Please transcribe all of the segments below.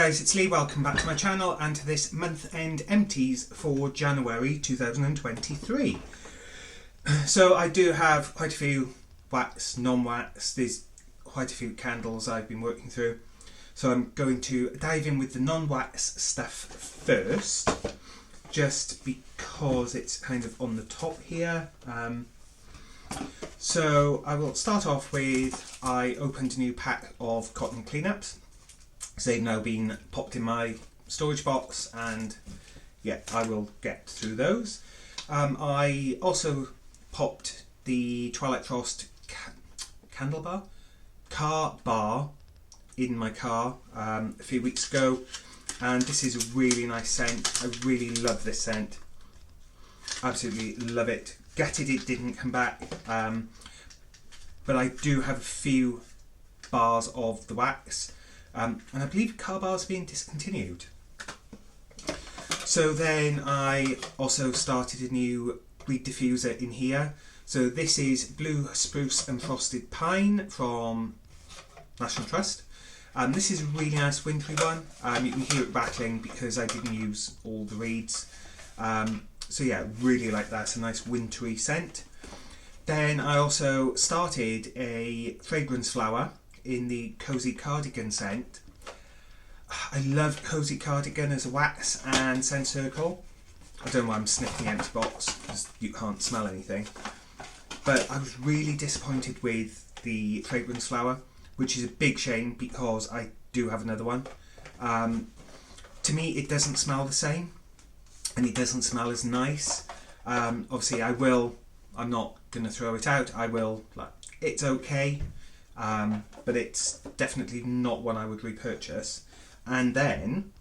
guys, it's Lee. Welcome back to my channel and to this month-end empties for January 2023. So I do have quite a few wax, non-wax. There's quite a few candles I've been working through. So I'm going to dive in with the non-wax stuff first, just because it's kind of on the top here. So I will start off with, I opened a new pack of cotton cleanups. So they've now been popped in my storage box, and yeah, I will get through those. I also popped the Twilight Frost car bar in my car a few weeks ago, and this is a really nice scent. I really love this scent. Absolutely love it. Gutted it didn't come back, but I do have a few bars of the wax. And I believe car bars being discontinued. So then I also started a new weed diffuser in here. So this is Blue Spruce and Frosted Pine from National Trust. This is a really nice wintry one. You can hear it rattling because I didn't use all the reeds. So yeah, really like that. It's a nice wintry scent. Then I also started a fragrance flower in the Cozy Cardigan scent. I love Cozy Cardigan as a wax and scent circle. I don't know why I'm sniffing the empty box because you can't smell anything. But I was really disappointed with the fragrance flower, which is a big shame because I do have another one. To me, it doesn't smell the same and it doesn't smell as nice. Obviously, I'm not going to throw it out. It's okay. But it's definitely not one I would repurchase. And then,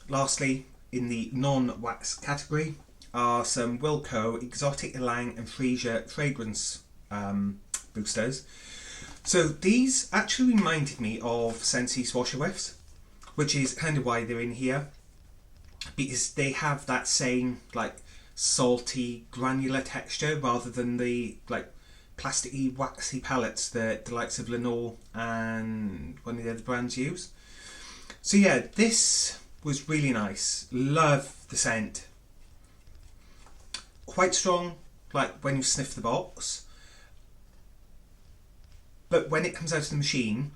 lastly, in the non-wax category are some Wilko Exotic Ylang and Freesia fragrance boosters. So these actually reminded me of Scentsy washer whiffs, which is kind of why they're in here, because they have that same salty granular texture rather than the plasticky waxy palettes that the likes of Lenore and one of the other brands use. So yeah, this was really nice. Love the scent. Quite strong, when you sniff the box. But when it comes out of the machine,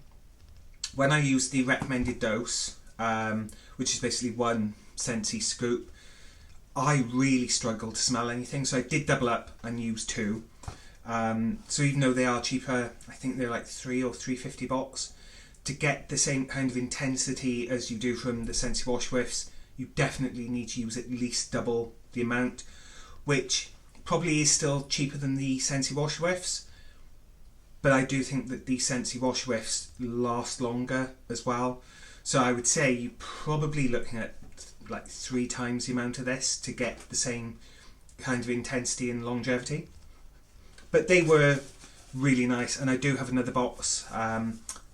when I use the recommended dose, which is basically one Scentsy scoop, I really struggle to smell anything. So I did double up and use two. So even though they are cheaper, I think they're like $3 or $3.50 box, to get the same kind of intensity as you do from the Scentsy wash whiffs, you definitely need to use at least double the amount, which probably is still cheaper than the Scentsy wash whiffs. But I do think that the Scentsy wash whiffs last longer as well. So I would say you're probably looking at 3 times the amount of this to get the same kind of intensity and longevity. But they were really nice, and I do have another box,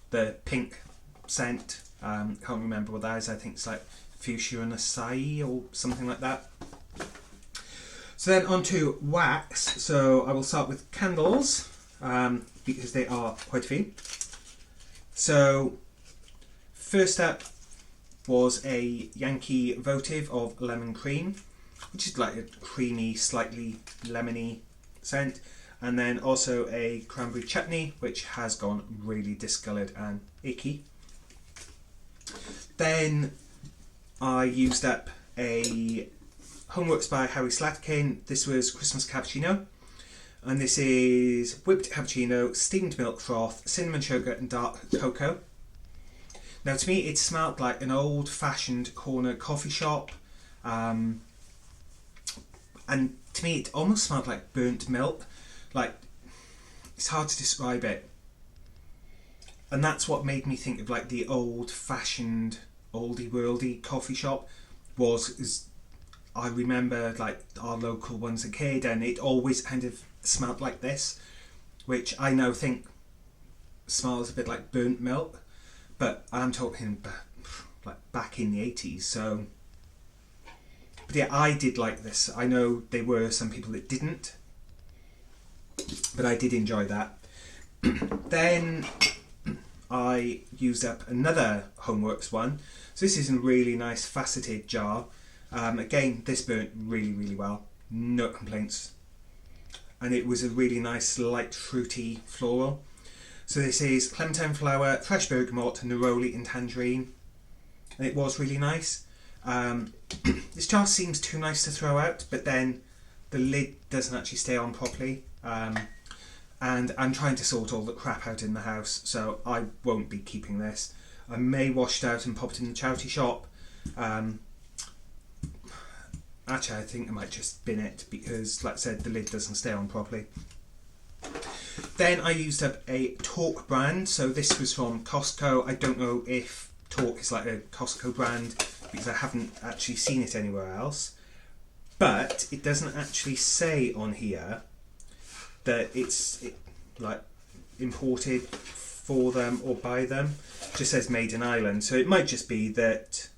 the pink scent. Can't remember what that is. I think it's fuchsia and acai or something like that. So then on to wax. So I will start with candles, because they are quite a few. So first up was a Yankee votive of lemon cream, which is like a creamy, slightly lemony scent. And then also a cranberry chutney, which has gone really discoloured and icky. Then I used up a Homeworks by Harry Slatkin. This was Christmas cappuccino. And this is whipped cappuccino, steamed milk froth, cinnamon sugar and dark cocoa. Now to me it smelled like an old-fashioned corner coffee shop. And to me it almost smelled like burnt milk. It's hard to describe it, and that's what made me think of the old-fashioned, oldie-worldy coffee shop. I remember our local ones as a kid, and it always kind of smelled like this, which I now think smells a bit like burnt milk, but I'm talking back in the 80s. So, but yeah, I did like this. I know there were some people that didn't, but I did enjoy that. Then I used up another Homeworks one. So this is a really nice faceted jar. Again, this burnt really, really well. No complaints. And it was a really nice light fruity floral. So this is clementine flower, fresh bergamot, neroli and tangerine. And it was really nice. This jar seems too nice to throw out, but then the lid doesn't actually stay on properly. And I'm trying to sort all the crap out in the house, so I won't be keeping this. I may wash it out and pop it in the charity shop. Actually, I think I might just bin it because, like I said, the lid doesn't stay on properly. Then I used up a Torque brand. So this was from Costco. I don't know if Torque is like a Costco brand because I haven't actually seen it anywhere else. But it doesn't actually say on here that it's like imported for them or by them. It just says made in Ireland. So it might just be that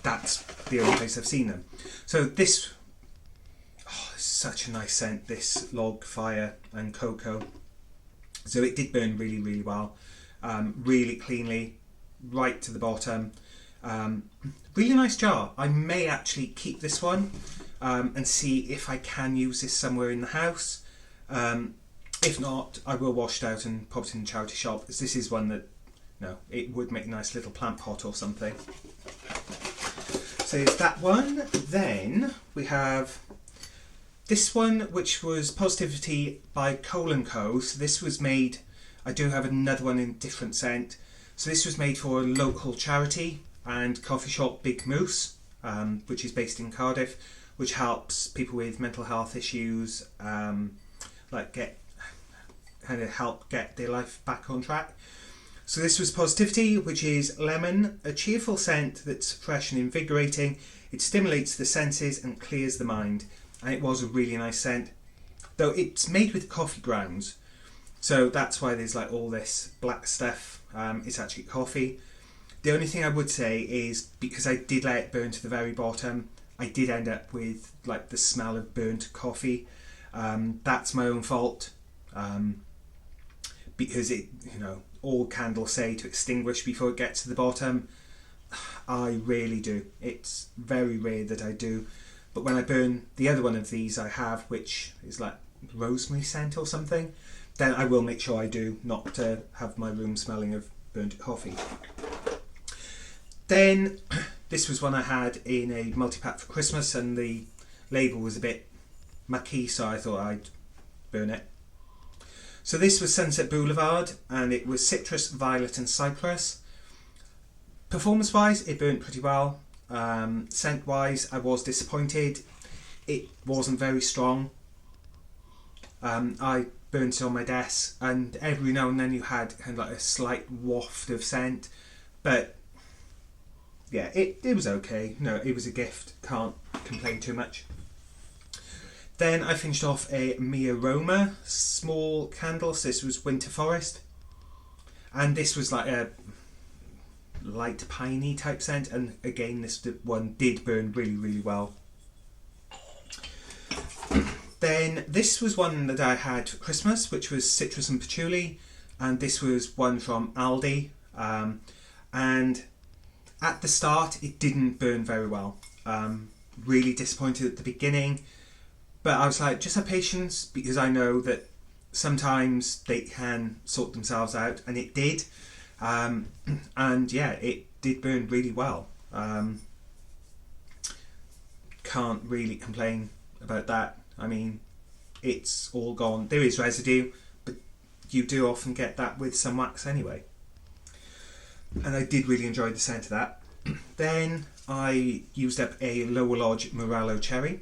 that's the only place I've seen them. So this, it's such a nice scent, this log fire and cocoa. So it did burn really, really well, really cleanly, right to the bottom. Really nice jar. I may actually keep this one and see if I can use this somewhere in the house. If not, I will wash it out and pop it in the charity shop, as this is one that, it would make a nice little plant pot or something. So it's that one. Then we have this one, which was Positivity by Cole & Co. So this was made, I do have another one in a different scent. So this was made for a local charity and coffee shop, Big Moose, which is based in Cardiff, which helps people with mental health issues, help get their life back on track. So this was Positivity, which is lemon, a cheerful scent that's fresh and invigorating. It stimulates the senses and clears the mind. And it was a really nice scent. Though it's made with coffee grounds. So that's why there's like all this black stuff. It's actually coffee. The only thing I would say is, because I did let it burn to the very bottom, I did end up with like the smell of burnt coffee. That's my own fault. Because it, all candles say to extinguish before it gets to the bottom. I rarely do. It's very rare that I do. But when I burn the other one of these I have, which is like rosemary scent or something, then I will make sure I do, not to have my room smelling of burnt coffee. Then this was one I had in a multi-pack for Christmas, and the label was a bit mucky, so I thought I'd burn it. So this was Sunset Boulevard, and it was citrus, violet and cypress. Performance wise, it burnt pretty well. Scent wise, I was disappointed. It wasn't very strong. I burnt it on my desk, and every now and then you had kind of like a slight waft of scent, but yeah, it was okay. It was a gift, can't complain too much. Then I finished off a Mi Aroma small candle. So this was Winter Forest, and this was like a light piney type scent, and again this one did burn really, really well. Then this was one that I had for Christmas, which was citrus and patchouli, and this was one from Aldi, and at the start it didn't burn very well. Really disappointed at the beginning, but I was like, just have patience, because I know that sometimes they can sort themselves out, and it did. And yeah, it did burn really well. Can't really complain about that. I mean, it's all gone. There is residue, but you do often get that with some wax anyway. And I did really enjoy the scent of that. Then I used up a Lower Lodge Morello Cherry.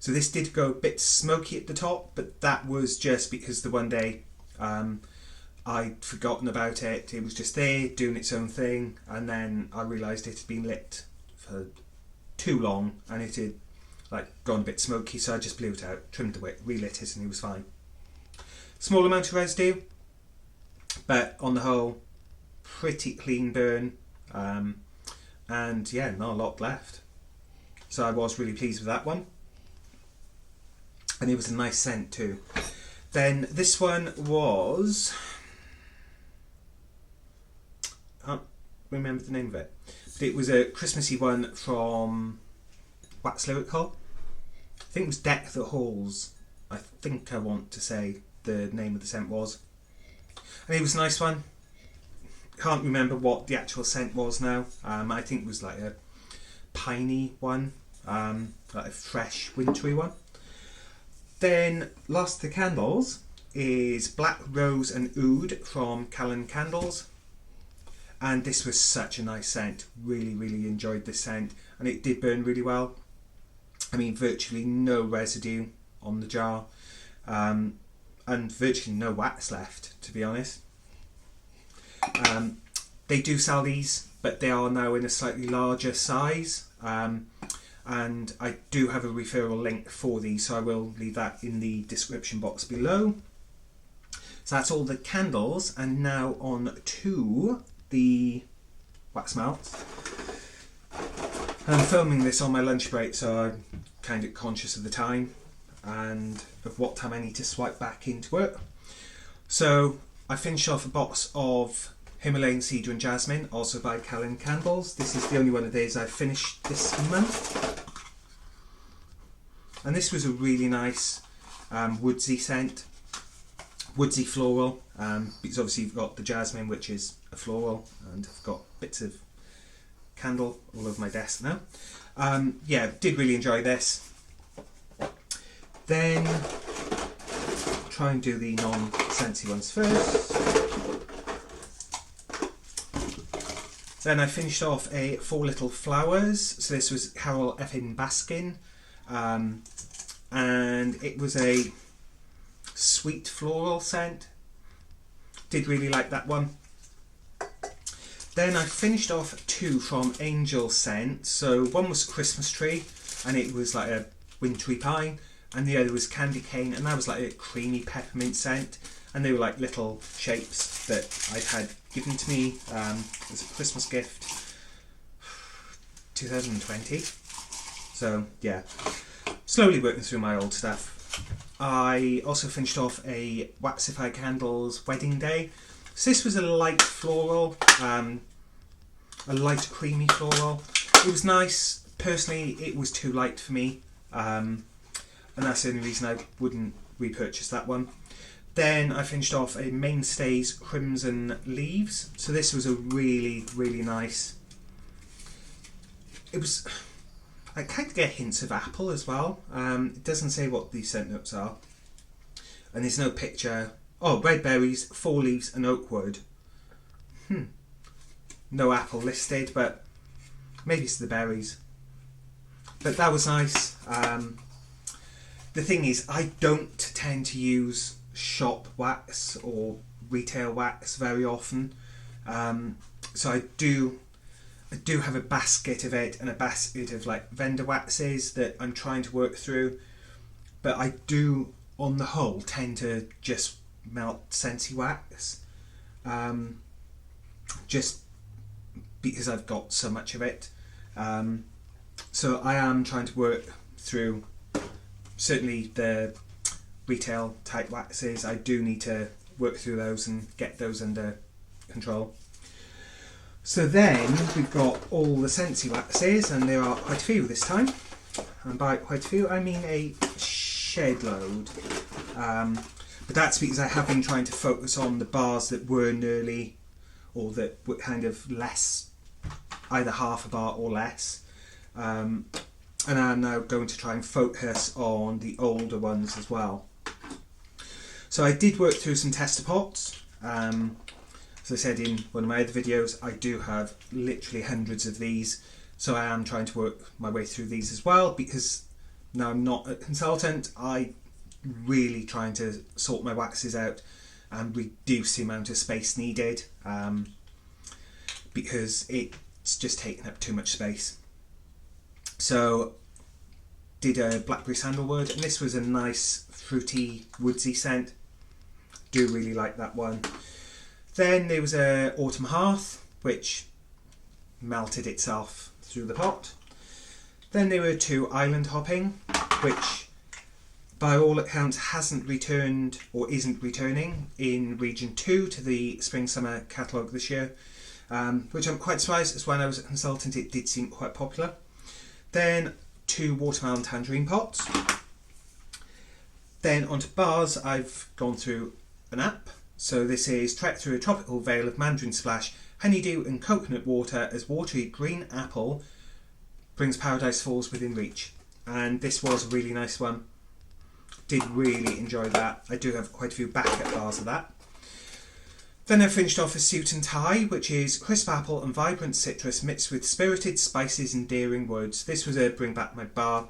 So this did go a bit smoky at the top, but that was just because the one day I'd forgotten about it. It was just there doing its own thing, and then I realised it had been lit for too long and it had gone a bit smoky, so I just blew it out, trimmed the wick, relit it, and it was fine. Small amount of residue, but on the whole, pretty clean burn, and yeah, not a lot left. So I was really pleased with that one, and it was a nice scent too. Then this one was, I can't remember the name of it, but it was a Christmassy one from Wax Lyrical. I think it was Deck the Halls. I think I want to say the name of the scent was. And it was a nice one. Can't remember what the actual scent was now. I think it was like a piney one, like a fresh wintry one. Then last of the candles is Black Rose and Oud from Callan Candles, and this was such a nice scent. Really enjoyed this scent, and it did burn really well. I mean, virtually no residue on the jar, and virtually no wax left, to be honest. They do sell these, but they are now in a slightly larger size, and I do have a referral link for these, so I will leave that in the description box below. So that's all the candles, and now on to the wax melts. I'm filming this on my lunch break, so I'm kind of conscious of the time and of what time I need to swipe back into work. So I finished off a box of Himalayan Cedar and Jasmine, also by Callan Candles. This is the only one of these I've finished this month. And this was a really nice woodsy scent, woodsy floral, because obviously you've got the jasmine, which is a floral, and I've got bits of candle all over my desk now. Yeah, did really enjoy this. Then try and do the non-scentsy ones first. Then I finished off a Four Little Flowers. So this was Carol Effin Baskin, and it was a sweet floral scent. Did really like that one. Then I finished off two from Angel Scent. So one was Christmas Tree, and it was like a wintry pine, and the other was Candy Cane, and that was like a creamy peppermint scent. And they were like little shapes that I'd had given to me as a Christmas gift 2020. So yeah, slowly working through my old stuff. I also finished off a Waxify Candles Wedding Day. So this was a light floral, a light creamy floral. It was nice. Personally, it was too light for me, and that's the only reason I wouldn't repurchase that one. Then I finished off a Mainstays Crimson Leaves. So this was a really nice. It was. I kind of get hints of apple as well. It doesn't say what the scent notes are, and there's no picture. Oh, red berries, four leaves, and oak wood. No apple listed, but maybe it's the berries. But that was nice. The thing is, I don't tend to use shop wax or retail wax very often, so I do have a basket of it and a basket of like vendor waxes that I'm trying to work through, but I do on the whole tend to just melt scentsy wax, just because I've got so much of it. So I am trying to work through certainly the retail type waxes. I do need to work through those and get those under control. So then we've got all the scentsy waxes, and there are quite a few this time, and by quite a few I mean a shed load, but that's because I have been trying to focus on the bars that were nearly, or that were kind of less, either half a bar or less, and I'm now going to try and focus on the older ones as well. So I did work through some tester pots. As I said in one of my other videos, I do have literally hundreds of these, so I am trying to work my way through these as well, because now I'm not a consultant, I really trying to sort my waxes out and reduce the amount of space needed, because it's just taking up too much space. So did a blackberry sandalwood, and this was a nice fruity woodsy scent. Do really like that one. Then there was a autumn hearth, which melted itself through the pot. Then there were two island hopping, which by all accounts hasn't returned or isn't returning in region 2 to the spring summer catalogue this year, which I'm quite surprised, as when I was a consultant it did seem quite popular. Then 2 watermelon tangerine pots. Then onto bars, I've gone through an app. So this is Trek Through a Tropical Vale of Mandarin Splash, Honeydew and Coconut Water as Watery Green Apple brings Paradise Falls within reach. And this was a really nice one. Did really enjoy that. I do have quite a few backup bars of that. Then I finished off a Suit and Tie, which is crisp apple and vibrant citrus mixed with spirited spices and endearing woods. This was a bring back my bar.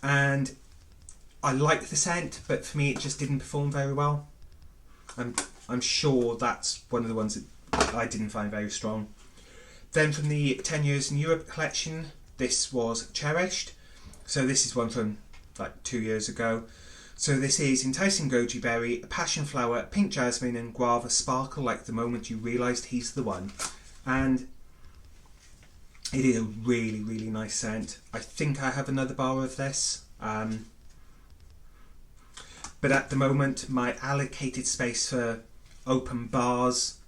And I liked the scent, but for me it just didn't perform very well. I'm sure that's one of the ones that I didn't find very strong. Then from the 10 Years in Europe collection, this was Cherished. So this is one from like 2 years ago. So this is enticing goji berry, passion flower, pink jasmine and guava sparkle like the moment you realised he's the one. And it is a really, really nice scent. I think I have another bar of this. But at the moment my allocated space for open bars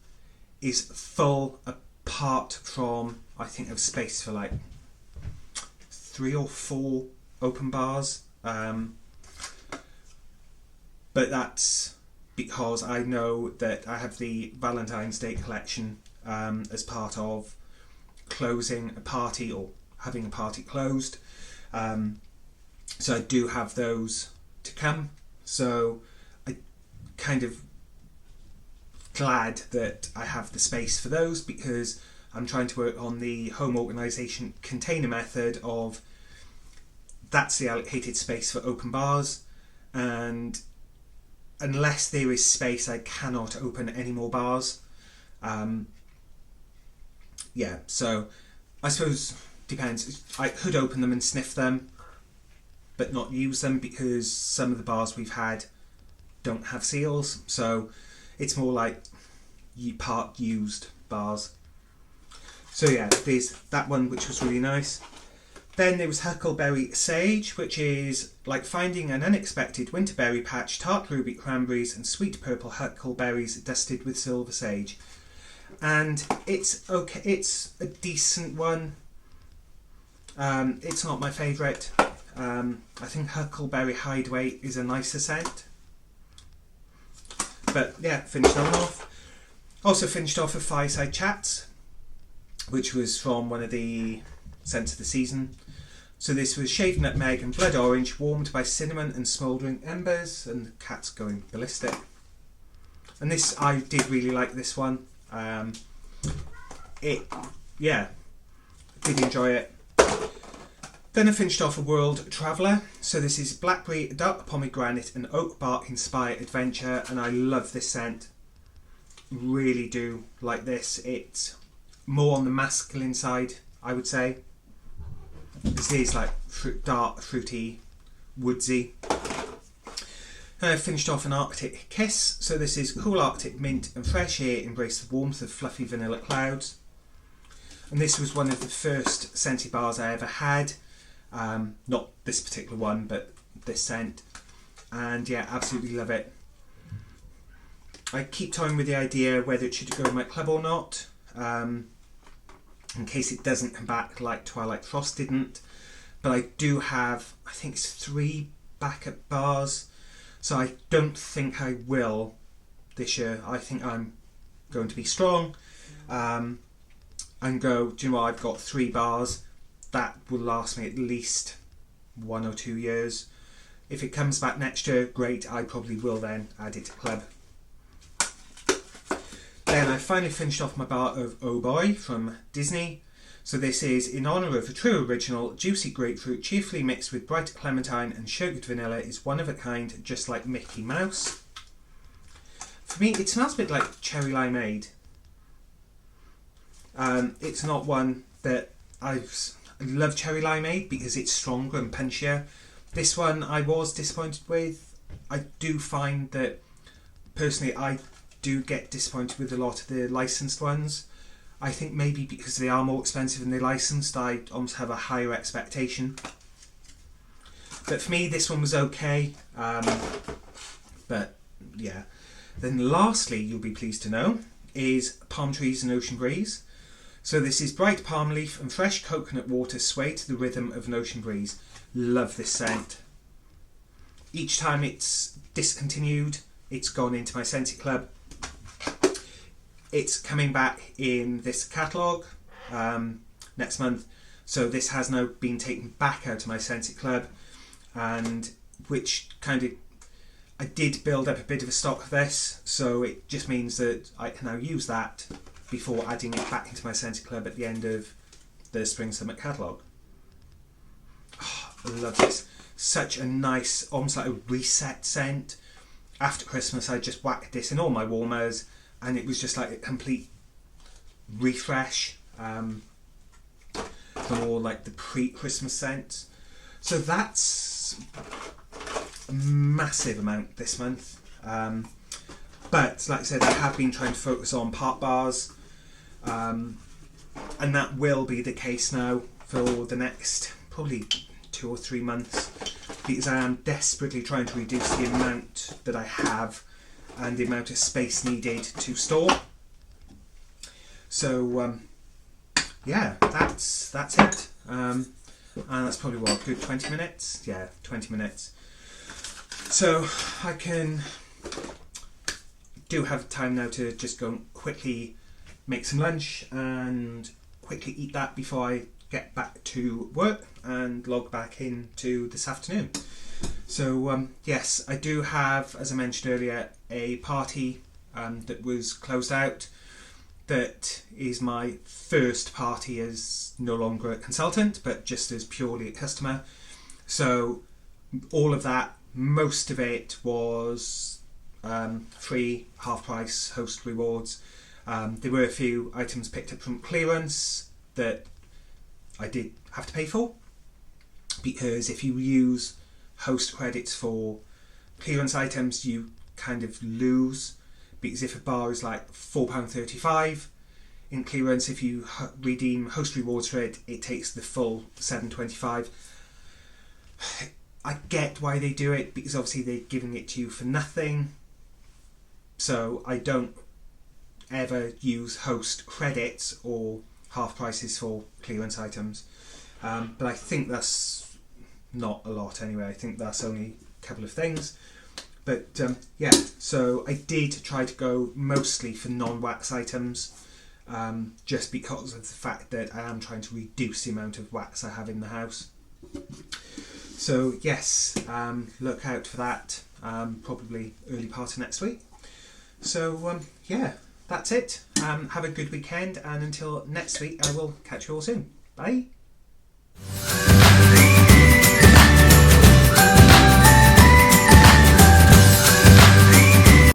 is full, apart from I think of space for like 3 or 4 open bars. But that's because I know that I have the Valentine's Day collection as part of closing a party or having a party closed. So I do have those to come. So I kind of glad that I have the space for those, because I'm trying to work on the home organisation container method of that's the allocated space for open bars, and unless there is space I cannot open any more bars. Yeah, so I suppose depends. I could open them and sniff them but not use them, because some of the bars we've had don't have seals, so it's more like part used bars. So yeah, there's that one which was really nice. Then there was Huckleberry Sage, which is like finding an unexpected winterberry patch, tart ruby cranberries and sweet purple huckleberries dusted with silver sage. And it's okay, it's a decent one. It's not my favourite. I think Huckleberry Hideaway is a nicer scent. But yeah, finished that one off. Also finished off with Fireside Chats, which was from one of the scents of the season. So this was shaved nutmeg and blood orange, warmed by cinnamon and smouldering embers, and the cat's going ballistic. And this, I did really like this one. Did enjoy it. Then I finished off a World Traveller. So this is blackberry, dark pomegranate and oak bark inspired adventure, and I love this scent. Really do like this. It's more on the masculine side, I would say. This is like dark, fruity, woodsy. And I finished off an Arctic Kiss. So this is cool Arctic mint and fresh air embrace the warmth of fluffy vanilla clouds. And this was one of the first scented bars I ever had. Not this particular one, but this scent. And yeah, absolutely love it. I keep toying with the idea whether it should go in my club or not, in case it doesn't come back like Twilight Frost didn't. But I do have, I think it's 3 backup bars, so I don't think I will this year. I think I'm going to be strong and go, do you know what, I've got 3 bars. That will last me at least 1 or 2 years. If it comes back next year, great, I probably will then add it to club. Then I finally finished off my bar of Oh Boy from Disney. So this is in honour of a true original, juicy grapefruit, cheerfully mixed with bright clementine and sugared vanilla, is one of a kind, just like Mickey Mouse. For me, it smells a bit like cherry limeade. It's not one that I love cherry limeade because it's stronger and punchier. This one I was disappointed with. I do find that, personally, I do get disappointed with a lot of the licensed ones. I think maybe because they are more expensive and they're licensed, I almost have a higher expectation. But for me, this one was okay. But yeah. Then lastly, you'll be pleased to know, is Palm Trees and Ocean Breeze. So this is bright palm leaf and fresh coconut water sway to the rhythm of an ocean breeze. Love this scent. Each time it's discontinued, it's gone into my Scented Club. It's coming back in this catalogue next month. So this has now been taken back out of my Scented Club, and which kind of, I did build up a bit of a stock of this, so it just means that I can now use that before adding it back into my Scented Club at the end of the Spring Summer catalogue. Oh, I love this. Such a nice, almost like a reset scent. After Christmas, I just whacked this in all my warmers, and it was just like a complete refresh for like the pre-Christmas scents. So that's a massive amount this month. But like I said, I have been trying to focus on part bars, and that will be the case now for the next probably 2 or 3 months, because I am desperately trying to reduce the amount that I have and the amount of space needed to store. So yeah, that's it. And that's probably what, a good 20 minutes? Yeah, 20 minutes. So I do have time now to just go and quickly make some lunch and quickly eat that before I get back to work and log back into this afternoon. So yes, I do have, as I mentioned earlier, a party that was closed out. That is my first party as no longer a consultant, but just as purely a customer. So all of that, most of it was free, half price, host rewards. There were a few items picked up from clearance that I did have to pay for, because if you use host credits for clearance items, you kind of lose, because if a bar is like £4.35 in clearance, if you redeem host rewards for it, it takes the full £7.25. I get why they do it, because obviously they're giving it to you for nothing. So I don't ever use host credits or half prices for clearance items, but I think that's not a lot anyway. I think that's only a couple of things, but yeah, so I did try to go mostly for non-wax items, just because of the fact that I am trying to reduce the amount of wax I have in the house. So yes, look out for that, probably early part of next week. So yeah, that's it. Have a good weekend, and until next week, I will catch you all soon. Bye.